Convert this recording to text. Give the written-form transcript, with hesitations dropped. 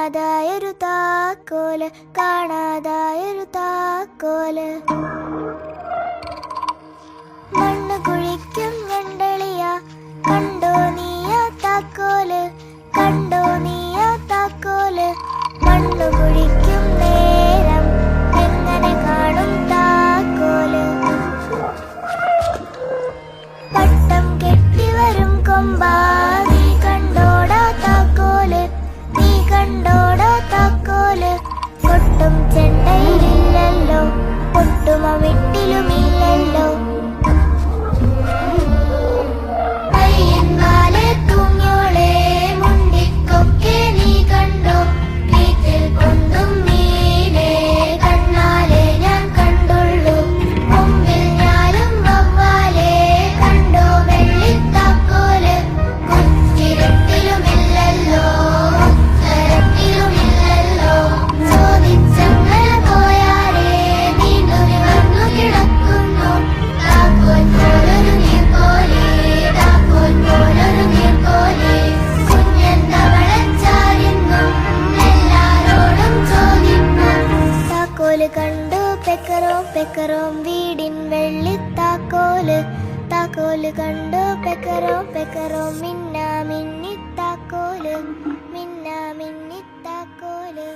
കാണാതായൊരു താക്കോല്, കാണാതായൊരു താക്കോല്. മണ്ണ് കുഴിക്കും ഞണ്ടളിയ, കണ്ടോ നീയാ താക്കോല്, കണ്ടോ നീയാ താക്കോല്. മണ്ണ് കുഴിക്കും നേരം എങ്ങനെ കാണും താക്കോല്. പട്ടം കെട്ടിവരും കൊമ്പാ, നീ കണ്ടോടാ താക്കോല്, നീ കണ്ടോടാ താക്കോല്. പൊട്ടും ചെണ്ടയിലില്ലല്ലോ, പൊട്ടുമ വിട്ടിലുമില്ലല്ലോ. പയ്യന്മാലെ തൂങ്ങിയോളെ, മുണ്ടിക്കൊക്കെ നീ കണ്ടോ, വീട്ടിൽ കൊണ്ടും മീനെ കണ്ണാലെ ഞാൻ കണ്ടുള്ളൂ. മുമ്പിൽ ഞാനും വവ്വാലെ, കണ്ടോ വെള്ളിത്താക്കോല്. കുറ്റിരുട്ടിലുമില്ലല്ലോ, ഉത്തരത്തിലുമില്ലല്ലോ. ചോദിച്ചങ്ങനെ പോയാലേ നീണ്ടു നിവർന്നു കിടക്കുന്നു. താക്കോൽ പോലൊരു നീർക്കോലി, താക്കോൽ പോലൊരു നീർക്കോലി. കുഞ്ഞെന്താ വളച്ചാലെന്നും എല്ലാരോടും ചോദിക്കും. താക്കോല് കണ്ടു പെക്കറോം പെക്കറോം, വീടിൻ വെള്ളിത്താക്കോല്. താക്കോല് കണ്ടു പെക്കറോം പെക്കറോം, മിന്നാ മിന്നിത്താക്കോല്, മിന്നാ മിന്നിത്താക്കോല്.